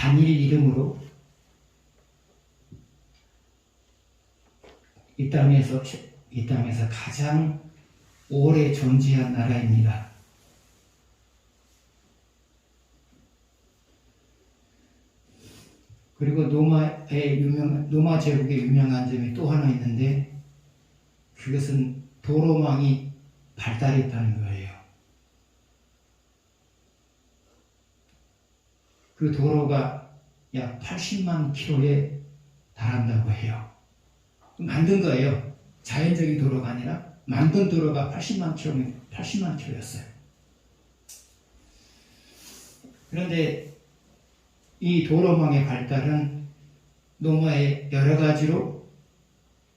단일 이름으로 이 땅에서 가장 오래 존재한 나라입니다. 그리고 로마 제국의 유명한 점이 또 하나 있는데, 그것은 도로망이 발달했다는 거예요. 그 도로가 약 80만 킬로에 달한다고 해요. 만든 거예요. 자연적인 도로가 아니라 만든 도로가 80만 킬로였어요. 그런데 이 도로망의 발달은 로마에 여러 가지로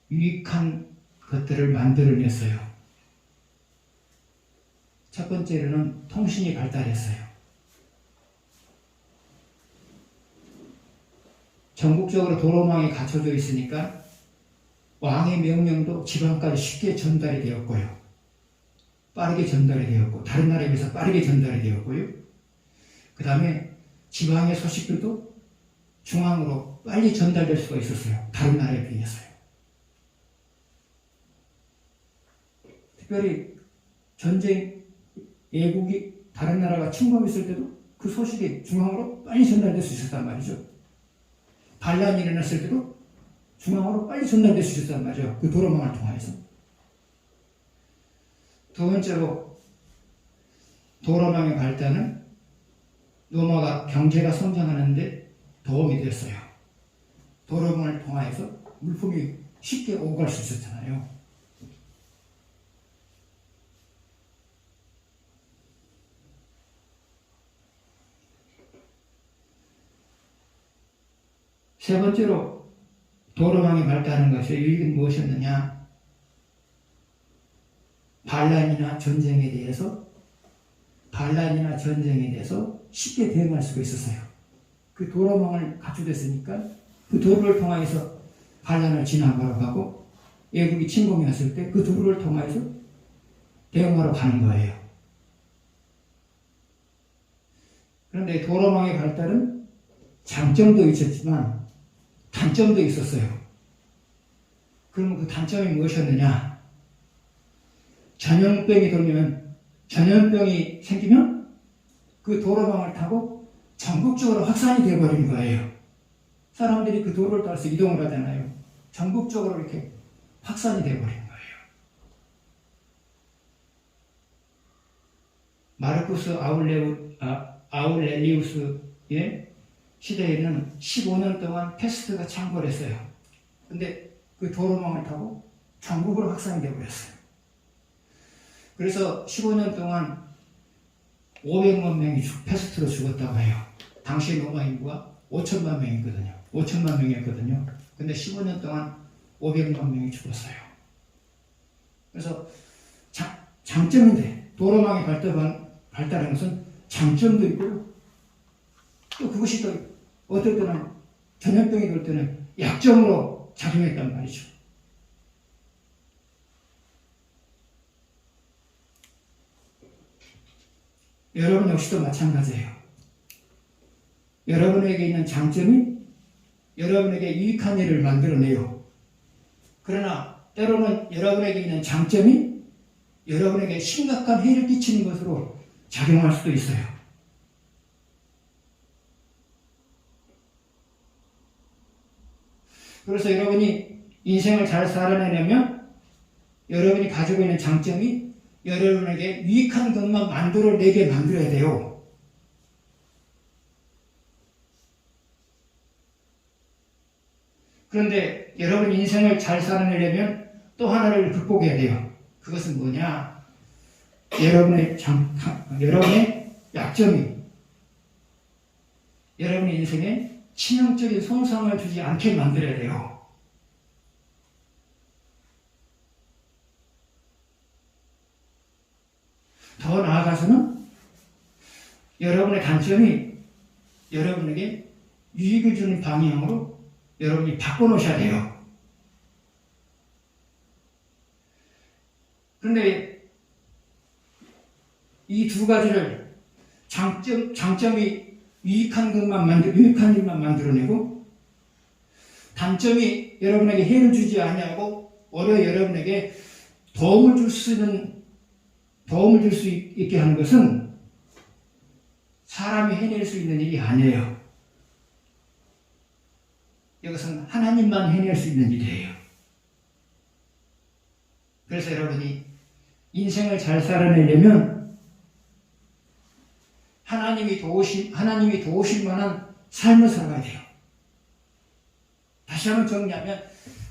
유익한 것들을 만들어냈어요. 첫 번째로는 통신이 발달했어요. 전국적으로 도로망이 갖춰져 있으니까 왕의 명령도 지방까지 쉽게 전달이 되었고요. 빠르게 전달이 되었고, 다른 나라에 비해서 빠르게 전달이 되었고요. 그 다음에 지방의 소식들도 중앙으로 빨리 전달될 수가 있었어요. 다른 나라에 비해서요. 특별히 전쟁, 예국이 다른 나라가 침공했을 때도 그 소식이 중앙으로 빨리 전달될 수 있었단 말이죠. 반란이 일어났을 때도 중앙으로 빨리 전달될 수 있었단 말이죠. 그 도로망을 통해서. 두 번째로 도로망의 발달은 로마가 경제가 성장하는데 도움이 됐어요. 도로망을 통해서 물품이 쉽게 오고 갈 수 있었잖아요. 세 번째로 도로망이 발달하는 것의 유익은 무엇이었느냐? 반란이나 전쟁에 대해서 쉽게 대응할 수가 있었어요. 그 도로망을 갖추었으니까 그 도로를 통해서 반란을 진압하러 가고, 외국이 침공이 왔을 때 그 도로를 통해서 대응하러 가는 거예요. 그런데 도로망의 발달은 장점도 있었지만 단점도 있었어요. 그러면 그 단점이 무엇이었느냐? 전염병이 생기면 그 도로망을 타고 전국적으로 확산이 되어버리는 거예요. 사람들이 그 도로를 따라서 이동을 하잖아요. 전국적으로 이렇게 확산이 되어버리는 거예요. 마르쿠스 아울렐리우스의 시대에는 15년 동안 패스트가 창궐 했어요. 근데 그 도로망을 타고 전국으로 확산이 되어버렸어요. 그래서 15년 동안 500만 명이 패스트로 죽었다고 해요. 당시 로마 인구가 5천만 명이거든요. 5천만 명이었거든요. 근데 15년 동안 500만 명이 죽었어요. 그래서 장점인데, 도로망이 발달한 것은 장점도 있고요. 또 그것이 또 어떨 때는 전염병이 될 때는 약점으로 작용했단 말이죠. 여러분 역시도 마찬가지예요. 여러분에게 있는 장점이 여러분에게 유익한 일을 만들어내요. 그러나 때로는 여러분에게 있는 장점이 여러분에게 심각한 해를 끼치는 것으로 작용할 수도 있어요. 그래서 여러분이 인생을 잘 살아내려면 여러분이 가지고 있는 장점이 여러분에게 유익한 것만 만들어내게 만들어야 돼요. 그런데 여러분이 인생을 잘 살아내려면 또 하나를 극복해야 돼요. 그것은 뭐냐? 여러분의 약점이 여러분의 인생에 치명적인 손상을 주지 않게 만들어야 돼요. 더 나아가서는 여러분의 단점이 여러분에게 유익을 주는 방향으로 여러분이 바꿔놓으셔야 돼요. 그런데 이 두 가지를 장점이 유익한 일만 만들어내고 단점이 여러분에게 해를 주지 아니하고 오히려 여러분에게 도움을 줄 수 있게 하는 것은 사람이 해낼 수 있는 일이 아니에요. 이것은 하나님만 해낼 수 있는 일이에요. 그래서 여러분이 인생을 잘 살아내려면 하나님이 도우실 만한 삶을 살아가야 돼요. 다시 한번 정리하면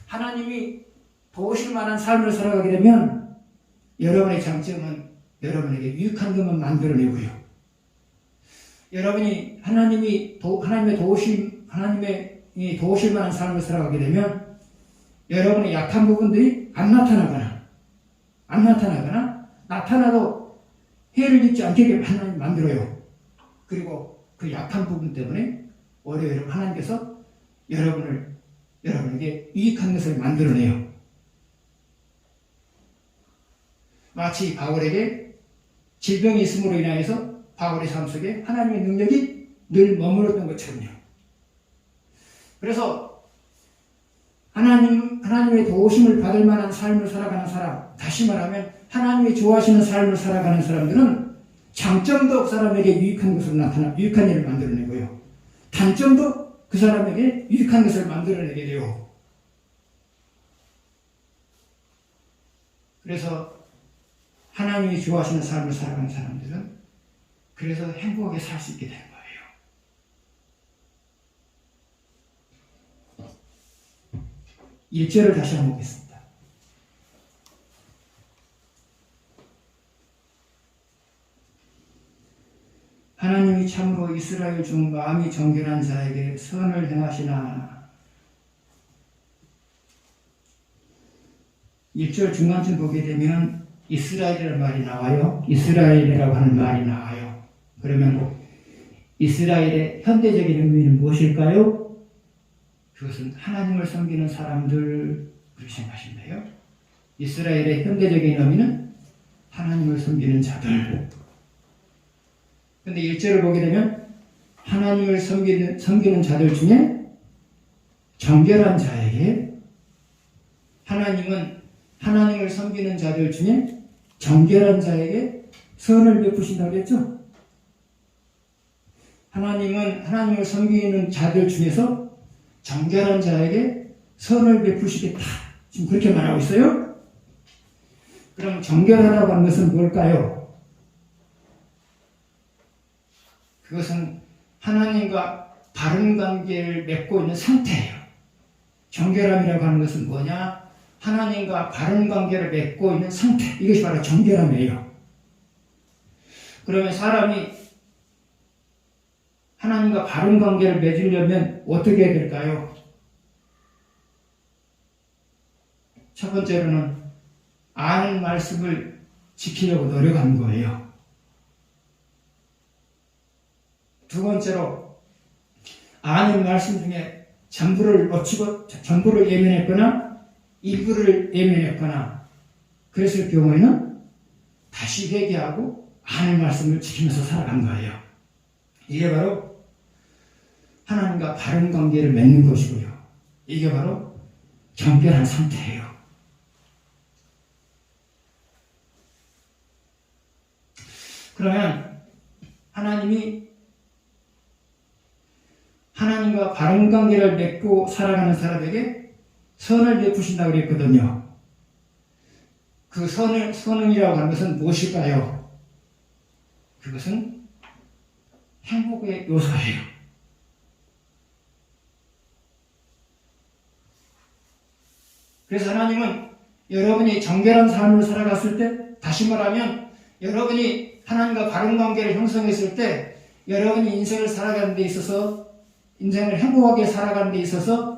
하나님이 도우실 만한 삶을 살아가게 되면 여러분의 장점은 여러분에게 유익한 것만 만들어내고요. 여러분이 하나님의 도우실 만한 삶을 살아가게 되면 여러분의 약한 부분들이 안 나타나거나 나타나도 해를 입지 않게 하나님 만들어요. 그리고 그 약한 부분 때문에 오히려 하나님께서 여러분에게 유익한 것을 만들어내요. 마치 바울에게 질병이 있음으로 인하여서 바울의 삶 속에 하나님의 능력이 늘 머물렀던 것처럼요. 그래서 하나님의 도우심을 받을 만한 삶을 살아가는 사람, 다시 말하면 하나님이 좋아하시는 삶을 살아가는 사람들은 장점도 그 사람에게 유익한 것으로 유익한 일을 만들어내고요. 단점도 그 사람에게 유익한 것을 만들어내게 돼요. 그래서 하나님이 좋아하시는 삶을 살아가는 사람들은 그래서 행복하게 살 수 있게 되는 거예요. 1절을 다시 한번 보겠습니다. 하나님이 참으로 이스라엘 중 마음이 정결한 자에게 선을 행하시나. 1절 중간쯤 보게 되면 이스라엘이라는 말이 나와요. 이스라엘이라고 하는 말이 나와요. 그러면 이스라엘의 현대적인 의미는 무엇일까요? 그것은 하나님을 섬기는 사람들, 그렇게 생각하시면 돼요. 이스라엘의 현대적인 의미는 하나님을 섬기는 자들. 근데 1절을 보게 되면 하나님을 섬기는 자들 중에 정결한 자에게, 하나님은 하나님을 섬기는 자들 중에 정결한 자에게 선을 베푸신다고 그랬죠? 하나님은 하나님을 섬기는 자들 중에서 정결한 자에게 선을 베푸시겠다. 지금 그렇게 말하고 있어요. 그럼 정결하다고 하는 것은 뭘까요? 그것은 하나님과 바른 관계를 맺고 있는 상태예요. 정결함이라고 하는 것은 뭐냐? 하나님과 바른 관계를 맺고 있는 상태. 이것이 바로 정결함이에요. 그러면 사람이 하나님과 바른 관계를 맺으려면 어떻게 해야 될까요? 첫 번째로는 아는 말씀을 지키려고 노력하는 거예요. 두 번째로 아는 말씀 중에 전부를 놓치고 전부를 예면했거나 일부를 예면했거나 그랬을 경우에는 다시 회개하고 아는 말씀을 지키면서 살아간 거예요. 이게 바로 하나님과 바른 관계를 맺는 것이고요. 이게 바로 정결한 상태예요. 그러면 하나님이 하나님과 바른 관계를 맺고 살아가는 사람에게 선을 베푸신다고 그랬거든요. 그 선이라고 하는 것은 무엇일까요? 그것은 행복의 요소예요. 그래서 하나님은 여러분이 정결한 삶을 살아갔을 때, 다시 말하면 여러분이 하나님과 바른 관계를 형성했을 때 여러분이 인생을 살아가는 데 있어서, 인생을 행복하게 살아가는 데 있어서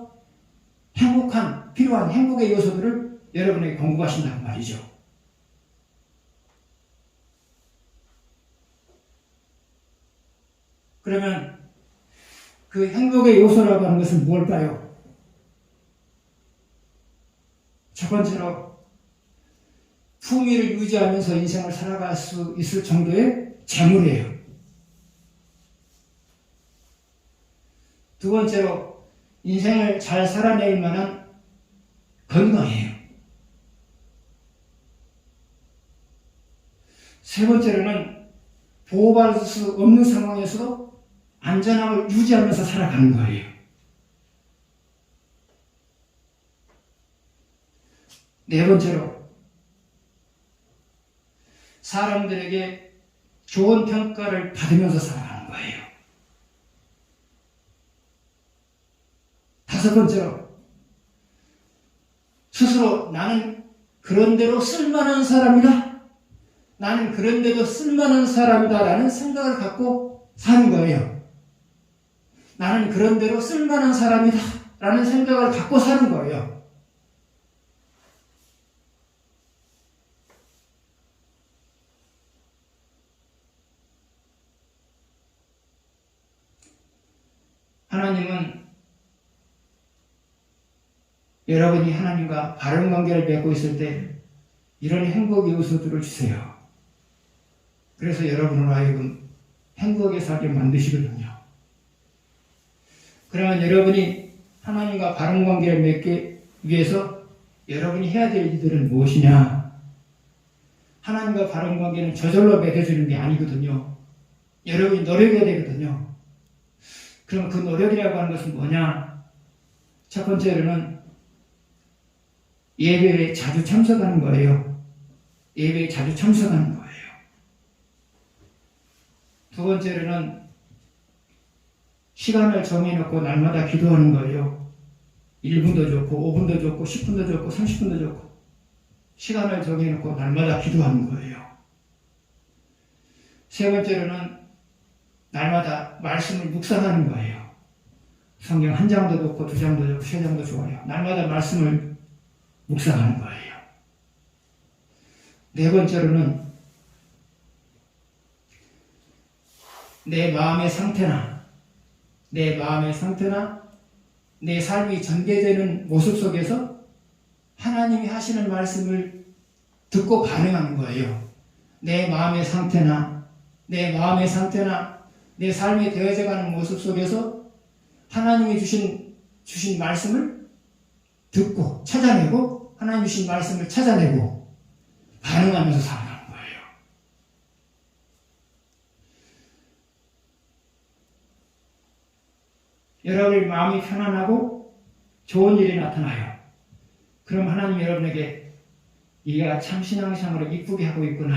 필요한 행복의 요소들을 여러분에게 공급하신다는 말이죠. 그러면 그 행복의 요소라고 하는 것은 무엇일까요? 첫 번째로 품위를 유지하면서 인생을 살아갈 수 있을 정도의 재물이에요. 두 번째로 인생을 잘 살아낼 만한 건강이에요. 세 번째로는 보호받을 수 없는 상황에서도 안전함을 유지하면서 살아가는 거예요. 네 번째로 사람들에게 좋은 평가를 받으면서 살아가는 거예요. 다섯 번째로 스스로 나는 그런대로 쓸만한 사람이다. 나는 그런데도 쓸만한 사람이다 라는 생각을 갖고 사는 거예요. 나는 그런대로 쓸만한 사람이다 라는 생각을 갖고 사는 거예요. 하나님은 여러분이 하나님과 바른 관계를 맺고 있을 때 이런 행복의 요소들을 주세요. 그래서 여러분으로 하여금 행복에 살게 만드시거든요. 그러면 여러분이 하나님과 바른 관계를 맺기 위해서 여러분이 해야 될 일들은 무엇이냐? 하나님과 바른 관계는 저절로 맺어주는 게 아니거든요. 여러분이 노력해야 되거든요. 그럼 그 노력이라고 하는 것은 뭐냐? 첫 번째로는 예배에 자주 참석하는 거예요. 예배에 자주 참석하는 거예요. 두 번째로는 시간을 정해놓고 날마다 기도하는 거예요. 1분도 좋고 5분도 좋고 10분도 좋고 30분도 좋고 시간을 정해놓고 날마다 기도하는 거예요. 세 번째로는 날마다 말씀을 묵상하는 거예요. 성경 한 장도 좋고 두 장도 좋고 세 장도 좋아요. 날마다 말씀을 묵상하는 거예요. 네 번째로는 내 마음의 상태나 내 삶이 전개되는 모습 속에서 하나님이 하시는 말씀을 듣고 반응하는 거예요. 내 마음의 상태나 내 삶이 되어져가는 모습 속에서 하나님이 주신 말씀을 듣고 찾아내고 하나님이 주신 말씀을 찾아내고 반응하면서 살아가는 거예요. 여러분의 마음이 편안하고 좋은 일이 나타나요. 그럼 하나님 여러분에게 네가 참 신앙생활을 이쁘게 하고 있구나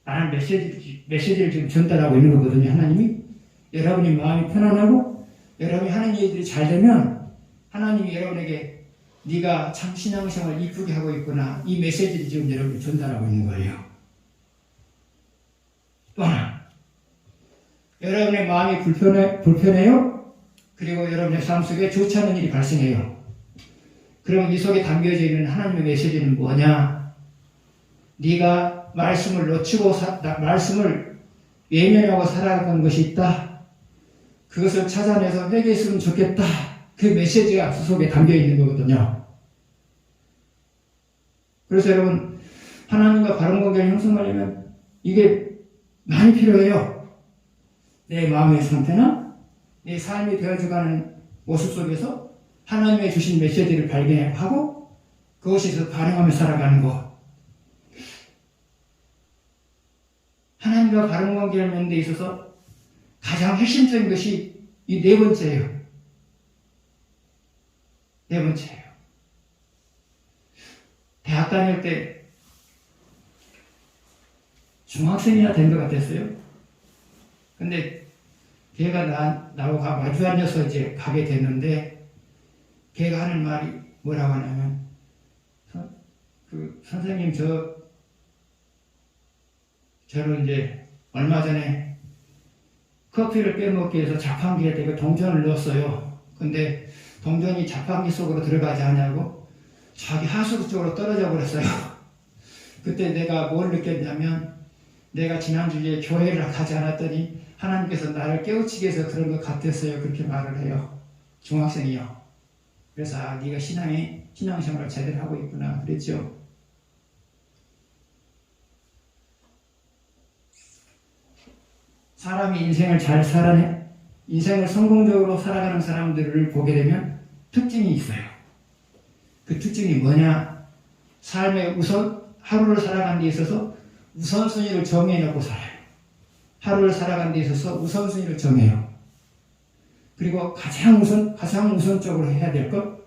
라는 메시지를 지금 전달하고 있는 거거든요. 하나님이 여러분이 마음이 편안하고 여러분이 하는 일들이 잘 되면 하나님이 여러분에게 네가 참 신앙생활을 이쁘게 하고 있구나 이 메시지를 지금 여러분이 전달하고 있는 거예요. 또 하나 여러분의 마음이 불편해요? 그리고 여러분의 삶 속에 좋지 않은 일이 발생해요. 그러면 이 속에 담겨져 있는 하나님의 메시지는 뭐냐? 네가 말씀을 놓치고 말씀을 외면하고 살아간 것이 있다. 그것을 찾아내서 회개했으면 좋겠다. 그 메시지가 그 속에 담겨 있는 거거든요. 그래서 여러분 하나님과 바른 관계를 형성하려면 이게 많이 필요해요. 내 마음의 상태나 내 삶이 되어져가는 모습 속에서 하나님의 주신 메시지를 발견하고 그것에서 반응하며 살아가는 것. 하나님과 바른 관계를 맺는 데 있어서 가장 핵심적인 것이 이 네 번째예요. 네 번째예요. 대학 다닐 때 중학생이나 된 것 같았어요. 근데 걔가 나하고 마주 앉아서 이제 가게 됐는데 걔가 하는 말이 뭐라고 하냐면 선생님 저는 이제 얼마 전에 커피를 빼먹기 위해서 자판기에 내가 동전을 넣었어요. 근데 동전이 자판기 속으로 들어가지 않냐고 자기 하수 쪽으로 떨어져 버렸어요. 그때 내가 뭘 느꼈냐면 내가 지난주에 교회를 가지 않았더니 하나님께서 나를 깨우치기 위해서 그런 것 같았어요. 그렇게 말을 해요. 중학생이요. 그래서 네가 신앙생활을 제대로 하고 있구나 그랬죠. 사람이 인생을 잘 인생을 성공적으로 살아가는 사람들을 보게 되면 특징이 있어요. 그 특징이 뭐냐? 삶의 하루를 살아가는 데 있어서 우선순위를 정해놓고 살아요. 하루를 살아가는 데 있어서 우선순위를 정해요. 그리고 가장 우선적으로 해야 될 것,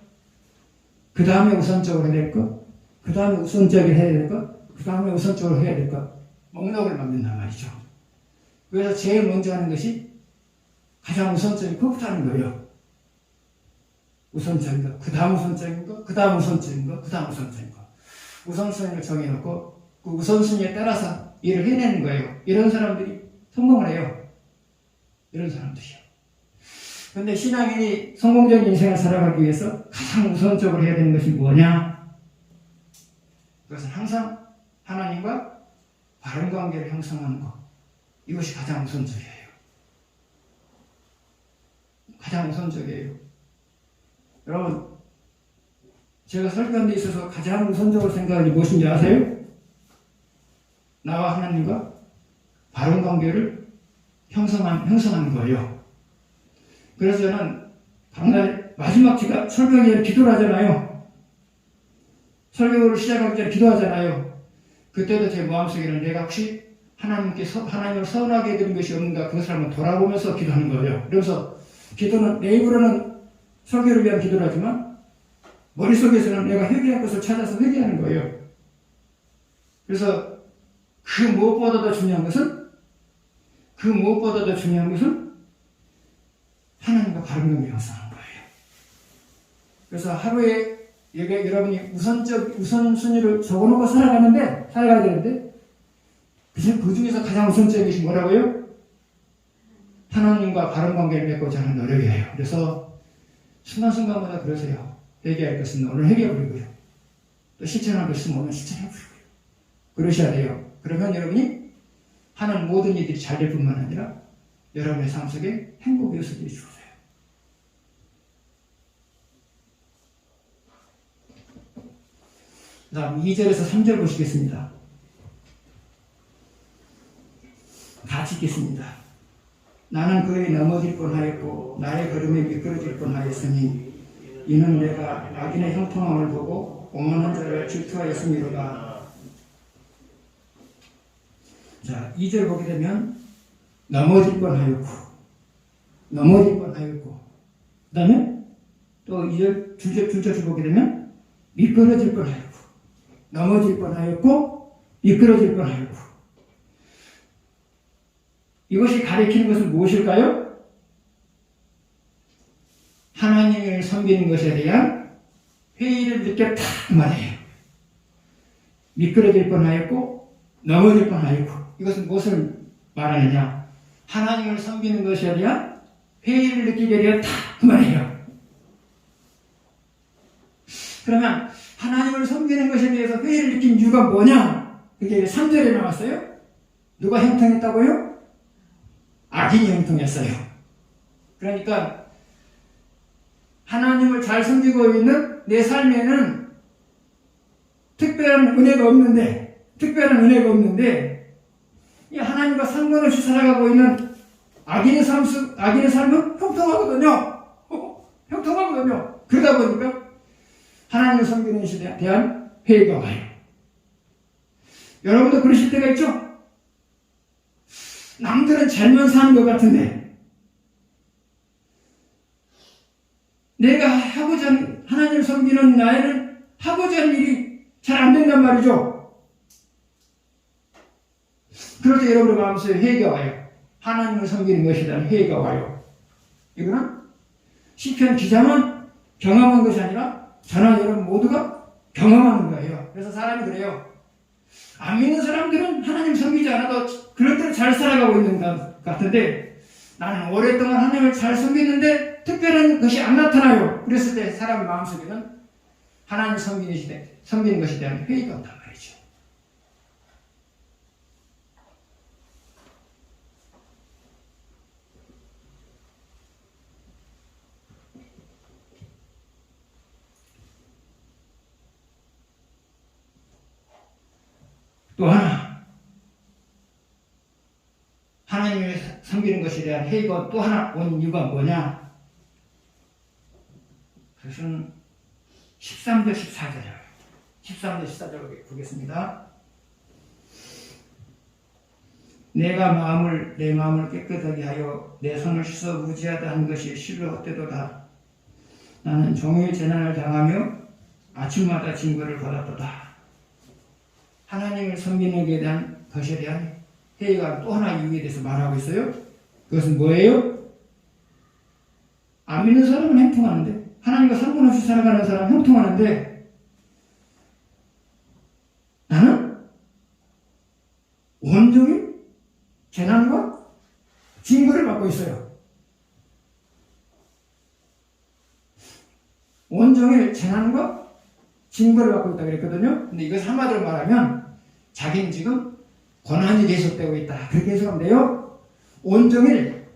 그 다음에 우선적으로 해야 될 것, 그 다음에 우선적으로 해야 될 것, 그 다음에 우선적으로 해야 될 것, 목록을 만든단 말이죠. 그래서 제일 먼저 하는 것이 가장 우선적인 것부터 하는 거예요. 우선적인 것, 그 다음 우선적인 것, 그 다음 우선적인 것, 그 다음 우선적인 것. 우선순위를 정해놓고 그 우선순위에 따라서 일을 해내는 거예요. 이런 사람들이 성공을 해요. 이런 사람들이요. 그런데 신앙인이 성공적인 인생을 살아가기 위해서 가장 우선적으로 해야 되는 것이 뭐냐? 그것은 항상 하나님과 바른 관계를 형성하는 것. 이것이 가장 우선적이에요. 가장 우선적이에요. 여러분, 제가 설교한 데 있어서 가장 우선적으로 생각하는 게 무엇인지 아세요? 나와 하나님과 바른 관계를 형성하는 거예요. 그래서 저는 강날 마지막 설교하기 전에 기도를 하잖아요. 설교를 시작하기 전에 기도하잖아요. 그때도 제 마음속에는 내가 혹시 하나님을 서운하게 해드린 것이 없는가 그것을 한번 돌아보면서 기도하는 거예요. 그래서 기도는 내 입으로는 설교를 위한 기도를 하지만 머릿속에서는 내가 회개할 것을 찾아서 회개하는 거예요. 그래서 그 무엇보다도 중요한 것은 하나님과 바른 관계를 형성하는 거예요. 그래서 하루에 여러분이 우선순위를 적어놓고 살아가야 되는데 그 중에서 가장 우선적인 것이 뭐라고요? 하나님과 바른 관계를 맺고자 하는 노력이에요. 그래서 순간순간마다 그러세요. 회개할 것은 오늘 회개해버리고요. 또 실천할 것은 오늘 실천해버리고요. 그러셔야 돼요. 그러면 여러분이 하는 모든 일들이 잘 될 뿐만 아니라 여러분의 삶 속에 행복의 요소들이 주어져요. 그 다음 2절에서 3절 보시겠습니다. 같이 읽겠습니다. 나는 그에 넘어질 뻔하였고 나의 걸음에 미끄러질 뻔하였으니 이는 내가 악인의 형통함을 보고 오만한 자를 질투하였음이로다. 자, 2절 보게 되면 넘어질 뻔하였고 그 다음에 또 2절 줄줄 보게 되면 미끄러질 뻔하였고 넘어질 뻔하였고 미끄러질 뻔하였고. 이것이 가리키는 것은 무엇일까요? 하나님을 섬기는 것에 대한 회의를 느꼈다 그 말이에요. 미끄러질 뻔하였고 넘어질 뻔하였고. 이것은 무엇을 말하느냐? 하나님을 섬기는 것에 대한 회의를 느끼게 되었다 그 말이에요. 그러면 하나님을 섬기는 것에 대해서 회의를 느낀 이유가 뭐냐? 그게 3절에 나왔어요. 누가 형통했다고요? 악인이 형통했어요. 그러니까 하나님을 잘 섬기고 있는 내 삶에는 특별한 은혜가 없는데 이 하나님과 상관없이 살아가고 있는 악인의 삶은 형통하거든요. 그러다 보니까 하나님을 섬기는 것에 대한 회의가 와요. 여러분도 그러실 때가 있죠? 남들은 잘만 사는 것 같은데 내가 하나님을 섬기는 나에는 하고자 하는 일이 잘 안 된단 말이죠. 그럴 때 여러분의 마음속에 회의가 와요. 하나님을 섬기는 것에 대한 회의가 와요. 이거는 시편 기자만 경험한 것이 아니라 저나 여러분 모두가 경험하는 거예요. 그래서 사람이 그래요. 안 믿는 사람들은 하나님 섬기지 않아도 그런 대로 잘 살아가고 있는 것 같은데 나는 오랫동안 하나님을 잘 섬겼는데 특별한 것이 안 나타나요. 그랬을 때 사람 마음속에는 하나님 섬기는 것에 대한 회의가 없단 말이죠. 또 하나, 하나님을 섬기는 것에 대한 회의가 또 하나 온 이유가 뭐냐? 그것은 13절 14절이에요. 13절 14절 보겠습니다. 내 마음을 깨끗하게 하여 내 손을 씻어 무지하다 한 것이 실로 헛되도다. 나는 종일 재난을 당하며 아침마다 징벌을 받았도다. 하나님을 섬기는 것에 대한 것에 대한 회의가 또 하나 이유에 대해서 말하고 있어요. 그것은 뭐예요? 안 믿는 사람은 형통하는데, 하나님과 상관없이 살아가는 사람은 형통하는데, 나는 온종일 재난과 징벌을 받고 있어요. 온종일 재난과 징벌을 받고 있다 그랬거든요. 근데 이것을 한마디로 말하면 자기는 지금 고난이 계속되고 있다. 그렇게 해석하면 돼요. 온종일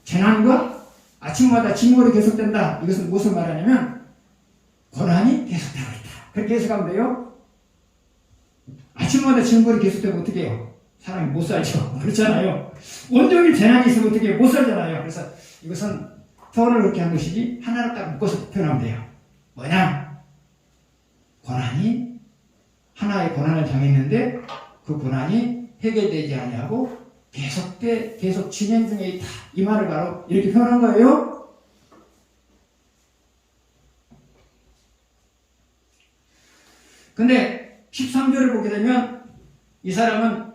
재난과 아침마다 징벌이 계속된다. 이것은 무엇을 말하냐면 고난이 계속되고 있다. 그렇게 해석하면 돼요. 아침마다 징벌이 계속되면 어떻게 해요? 사람이 못 살죠. 그렇잖아요. 온종일 재난이 있으면 어떻게 해요? 못 살잖아요. 그래서 이것은 표현을 그렇게 한 것이지 하나를 딱 묶어서 표현하면 돼요. 뭐냐? 고난이 하나의 고난을 당했는데 그 고난이 해결되지 아니하고 계속 진행 중에 있다. 이 말을 바로 이렇게 표현한 거예요. 근데 13절을 보게 되면 이 사람은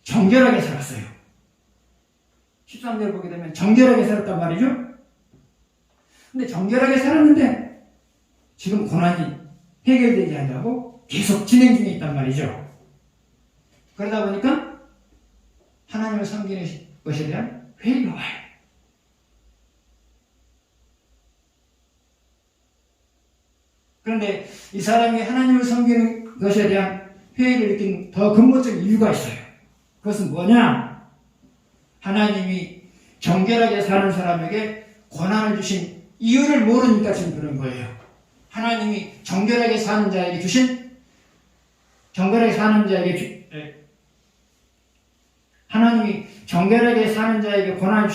정결하게 살았어요. 13절을 보게 되면 정결하게 살았단 말이죠. 근데 정결하게 살았는데 지금 고난이 해결되지 않냐고 계속 진행 중에 있단 말이죠. 그러다 보니까 하나님을 섬기는 것에 대한 회의가 와요. 그런데 이 사람이 하나님을 섬기는 것에 대한 회의를 느낀 더 근본적인 이유가 있어요. 그것은 뭐냐? 하나님이 정결하게 사는 사람에게 고난을 주신 이유를 모르니까 지금 그런 거예요. 하나님이 정결하게 사는 자에게 하나님이 정결하게 사는 자에게 고난을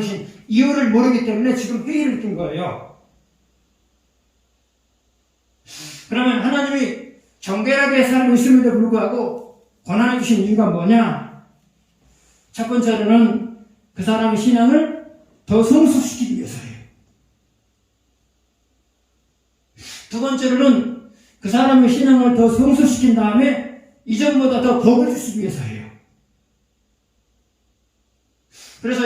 주신 이유를 모르기 때문에 지금 회의를 느낀 거예요. 그러면 하나님이 정결하게 살고 있음에도 불구하고 고난을 주신 이유가 뭐냐? 첫 번째로는 그 사람의 신앙을 더 성숙시키기 위해서예요. 두 번째로는 그 사람의 신앙을 더 성숙시킨 다음에 이전보다 더 복을 주시기 위해서예요. 그래서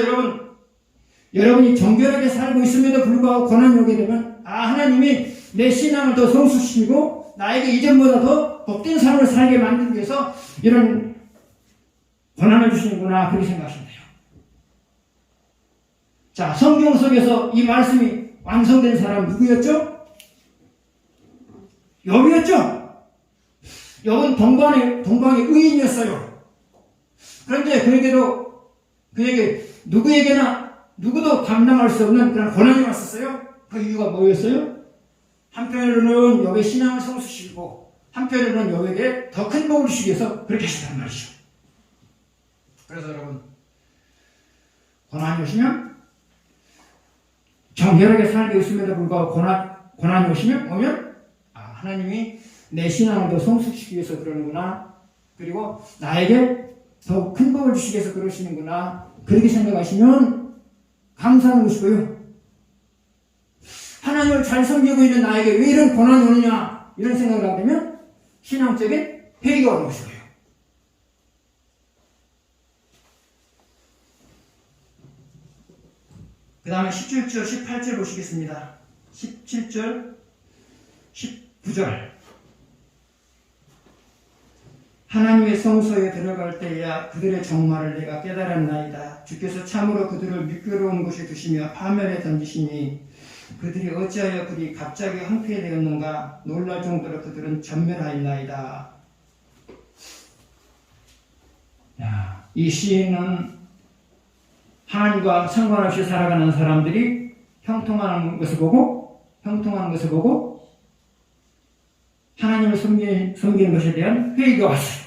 여러분이 정결하게 살고 있음에도 불구하고 고난이 오게 되면 하나님이 내 신앙을 더 성숙시키고 나에게 이전보다 더 복된 삶을 살게 만들기 위해서 이런 고난을 주시는구나 그렇게 생각하시면 돼요. 자, 성경 속에서 이 말씀이 완성된 사람 누구였죠? 욥이었죠? 욥은 동방의 의인이었어요. 그런데 그에게 누구도 감당할 수 없는 그런 고난이 왔었어요. 그 이유가 뭐였어요? 한편으로는 욥의 신앙을 성숙시키고 한편으로는 욥에게 더 큰 복을 주시기 위해서 그렇게 하시단 말이죠. 그래서 여러분, 고난이 오시면 정결하게 살고 있음에도 불구하고 고난이 오면 하나님이 내 신앙을 더 성숙시키기 위해서 그러는구나. 그리고 나에게 더 큰 복을 주시기 위해서 그러시는구나. 그렇게 생각하시면 감사하는 것이고요. 하나님을 잘 섬기고 있는 나에게 왜 이런 고난이 오느냐 이런 생각을 하게 되면 신앙적인 회의가 오는 것이고요. 그 다음에 17절, 18절 보시겠습니다. 17절, 19절. 하나님의 성소에 들어갈 때야 그들의 종말을 내가 깨달았나이다. 주께서 참으로 그들을 미끄러운 곳에 두시며 파멸에 던지시니 그들이 어찌하여 그리 갑자기 황폐되었는가. 놀랄 정도로 그들은 전멸하였나이다. 이 시인은 하나님과 상관없이 살아가는 사람들이 형통하는 것을 보고 하나님을 섬기는 것에 대한 회의가 왔어요.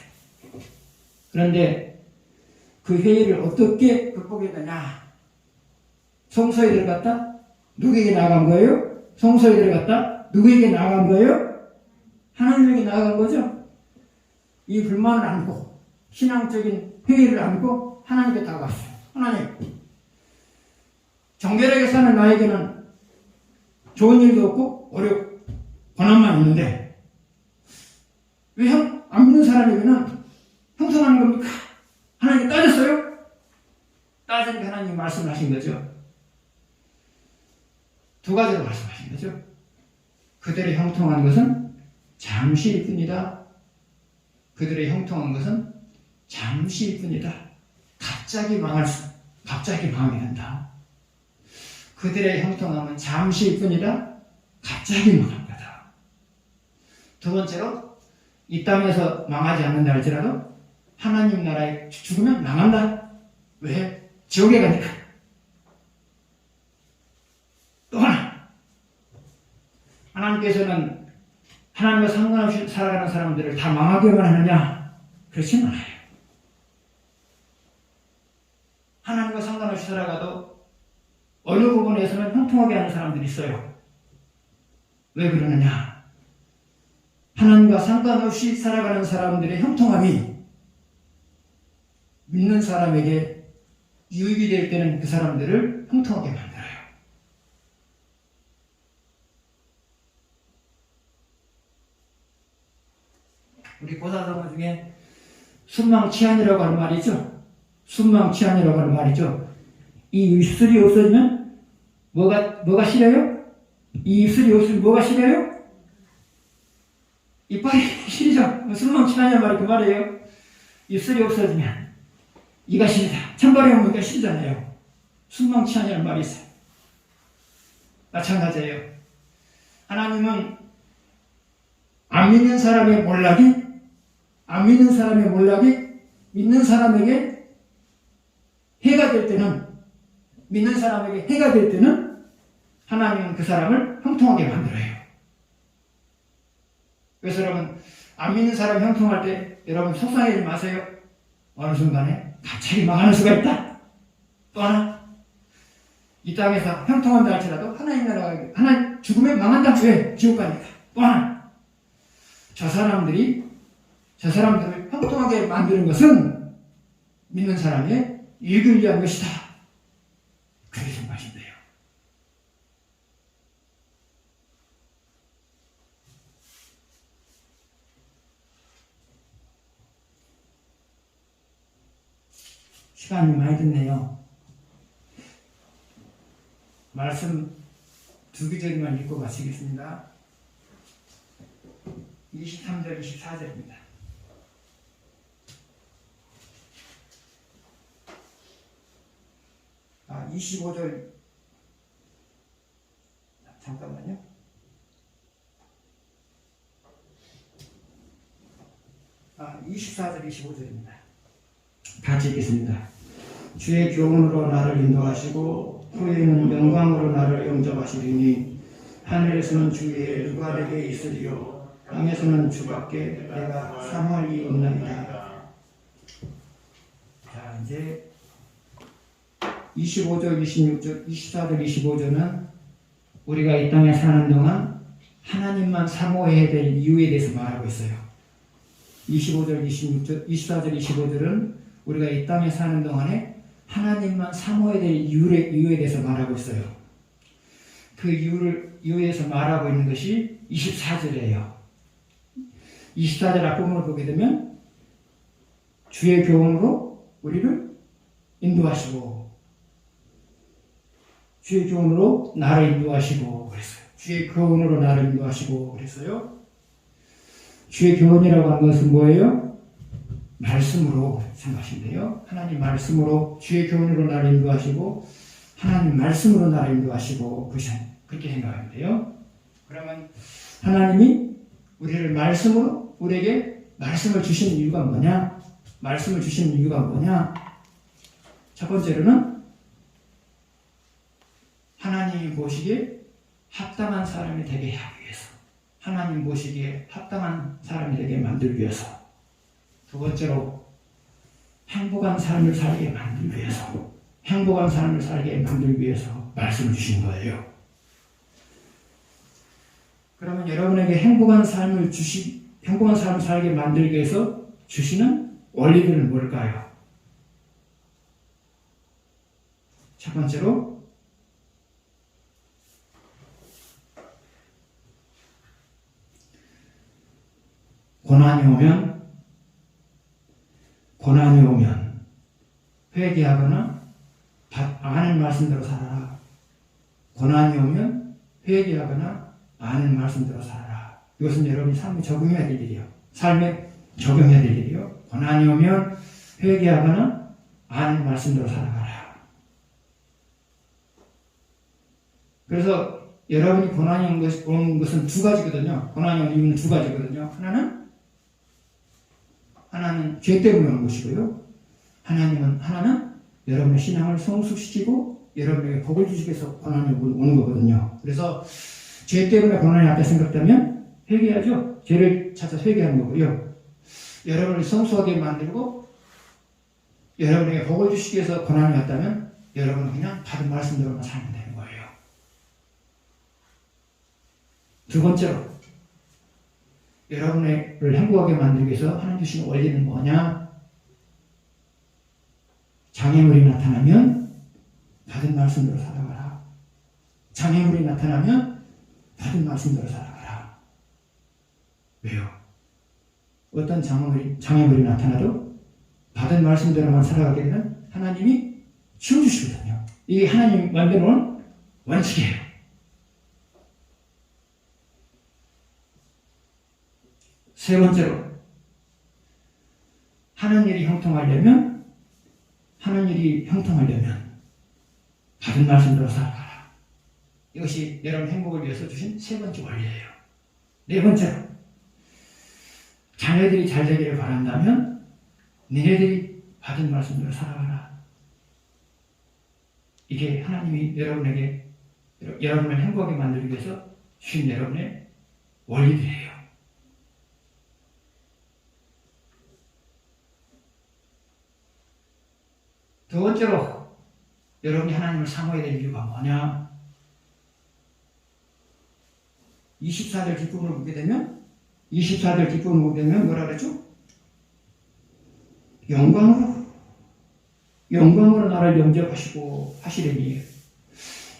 그런데 그 회의를 어떻게 극복했느냐? 성소에 들어갔다? 누구에게 나간 거예요? 성소에 들어갔다? 누구에게 나간 거예요? 하나님에게 나간 거죠? 이 불만을 안고 신앙적인 회의를 안고 하나님께 다가갔어요. 하나님, 정결하게 사는 나에게는 좋은 일도 없고 어렵고 고난만 있는데 왜 안 믿는 사람에게는 형통하는 겁니까? 하나님 따졌어요? 따지니까 하나님 말씀하신 거죠. 두 가지로 말씀하신 거죠. 그들의 형통한 것은 잠시일 뿐이다. 그들의 형통한 것은 잠시일 뿐이다. 갑자기 망하게 된다. 그들의 형통함은 잠시일 뿐이다. 갑자기 망할 거다. 두 번째로, 이 땅에서 망하지 않는다 할지라도 하나님 나라에 죽으면 망한다. 왜? 지옥에 가니까. 또 하나, 하나님께서는 하나님과 상관없이 살아가는 사람들을 다 망하게만 하느냐? 그렇진 않아요. 하나님과 상관없이 살아가도 어느 부분에서는 형통하게 하는 사람들이 있어요. 왜 그러느냐? 하나님과 상관없이 살아가는 사람들의 형통함이 믿는 사람에게 유익이 될 때는 그 사람들을 형통하게 만들어요. 우리 고사성어 중에 순망치안이라고 하는 말이죠. 순망치안이라고 하는 말이죠. 이 입술이 없어지면 뭐가 시려요? 이 입술이 없으면 뭐가 시려요? 이빨이 시리죠. 순망치안이란 말이 그 말이에요. 입술이 없어지면 이가 시리다. 찬바람이 오면 이가 시리잖아요. 순망치안이라는 말이 있어요. 마찬가지예요. 하나님은 안 믿는 사람의 몰락이 믿는 사람에게 해가 될 때는, 믿는 사람에게 해가 될 때는 하나님은 그 사람을 형통하게 만들어요. 그래서 여러분, 안 믿는 사람 형통할 때 여러분 속상해하지 마세요. 어느 순간에 갑자기 망하는 수가 있다. 또 하나, 이 땅에서 형통한다 할지라도 하나님 나라가 죽으면 망한다. 왜? 지옥 가니까. 또 하나, 저 사람들을 형통하게 만드는 것은 믿는 사람의 이익을 위한 것이다. 그렇게 생각하신대요. 시간이 많이 됐네요. 말씀 두 구절만 읽고 마치겠습니다. 23절, 24절입니다. 아, 25절. 잠깐만요. 아, 24절, 25절입니다. 같이 읽겠습니다. 주의 교훈으로 나를 인도하시고 후에는 영광으로 나를 영접하시리니 하늘에서는 주의 누가 내게 있으리요 땅에서는 주밖에 내가 사모할 이 없나이다. 자, 이제 25절, 26절, 24절, 25절은 우리가 이 땅에 사는 동안 하나님만 사모해야 될 이유에 대해서 말하고 있어요. 25절, 26절, 24절, 25절은 우리가 이 땅에 사는 동안에 하나님만 사모해야 될 이유에 대해서 말하고 있어요. 그 이유에서 말하고 있는 것이 24절이에요. 24절 앞부분을 보게 되면 주의 교훈으로 우리를 인도하시고 주의 교훈으로 나를 인도하시고 그랬어요. 주의 교훈으로 나를 인도하시고 그랬어요. 주의 교훈이라고 하는 것은 뭐예요? 말씀으로 생각하시는데요. 하나님 말씀으로 주의 교훈으로 나를 인도하시고 하나님 말씀으로 나를 인도하시고 그렇게 생각하는데요. 그러면 하나님이 우리를 말씀으로 우리에게 말씀을 주시는 이유가 뭐냐? 말씀을 주시는 이유가 뭐냐? 첫 번째로는 하나님이 보시기에 합당한 사람이 되게 하기 위해서, 하나님 보시기에 합당한 사람이 되게 만들기 위해서. 두 번째로 행복한 삶을 살게 만들기 위해서, 행복한 삶을 살게 만들기 위해서 말씀을 주신 거예요. 그러면 여러분에게 행복한 삶을 살게 만들기 위해서 주시는 원리들은 뭘까요? 첫 번째로 고난이 오면 회개하거나 아는 말씀대로 살아라. 고난이 오면 회개하거나 아는 말씀대로 살아라. 이것은 여러분이 삶에 적용해야 될 일이요. 삶에 적용해야 될 일이요. 고난이 오면 회개하거나 아는 말씀대로 살아가라. 그래서 여러분이 고난이 온 것은 두 가지거든요. 고난이 온 이유는 두 가지거든요. 하나는 죄 때문에 오는 것이고요. 하나는 여러분의 신앙을 성숙시키고 여러분에게 복을 주시기 위해서 고난이 오는 거거든요. 그래서 죄 때문에 고난이 왔다 생각되면 회개하죠. 죄를 찾아서 회개하는 거고요. 여러분을 성숙하게 만들고 여러분에게 복을 주시기 위해서 고난이 왔다면 여러분은 그냥 받은 말씀대로만 살면 되는 거예요. 두 번째로 여러분을 행복하게 만들기 위해서 하나님 주신 원리는 뭐냐? 장애물이 나타나면 받은 말씀대로 살아가라. 장애물이 나타나면 받은 말씀대로 살아가라. 왜요? 어떤 장애물이 나타나도 받은 말씀대로만 살아가게 되면 하나님이 치워주시거든요. 이게 하나님 만들어놓은 원칙이에요. 세 번째로 하는 일이 형통하려면 받은 말씀대로 살아가라. 이것이 여러분 행복을 위해서 주신 세 번째 원리예요. 네 번째로 자녀들이 잘 되기를 바란다면 너네들이 받은 말씀대로 살아가라. 이게 하나님이 여러분을 행복하게 만들기 위해서 주신 여러분의 원리들이에요. 두 번째로 여러분이 하나님을 사모해야 될 이유가 뭐냐? 24절 뒷부분을 보게 되면 뭐라 그랬죠? 영광으로 나를 영접하시고 하시려니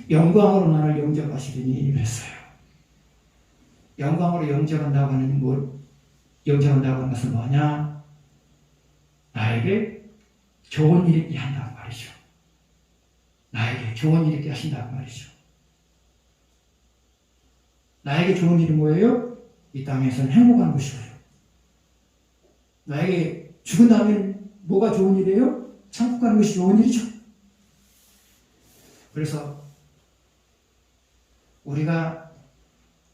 영광으로 나를 영접하시려니 그랬어요. 영광으로 영접한다고 하는 것은 뭐냐? 나에게 좋은 일 있게 한다고 말이죠. 나에게 좋은 일 있게 하신다고 말이죠. 나에게 좋은 일이 뭐예요? 이 땅에서는 행복한 것이고요. 나에게 죽은 다음엔 뭐가 좋은 일이에요? 천국 가는 것이 좋은 일이죠. 그래서 우리가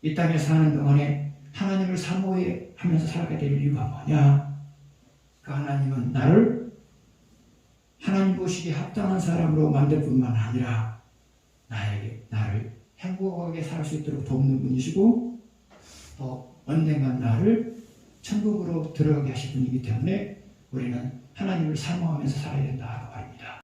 이 땅에 사는 동안에 하나님을 사모하면서 살아가야 될 이유가 뭐냐? 그 하나님은 나를 하나님 보시기에 합당한 사람으로 만들 뿐만 아니라 나를 행복하게 살 수 있도록 돕는 분이시고 또 언젠간 나를 천국으로 들어가게 하실 분이기 때문에 우리는 하나님을 사모하면서 살아야 된다고 말입니다.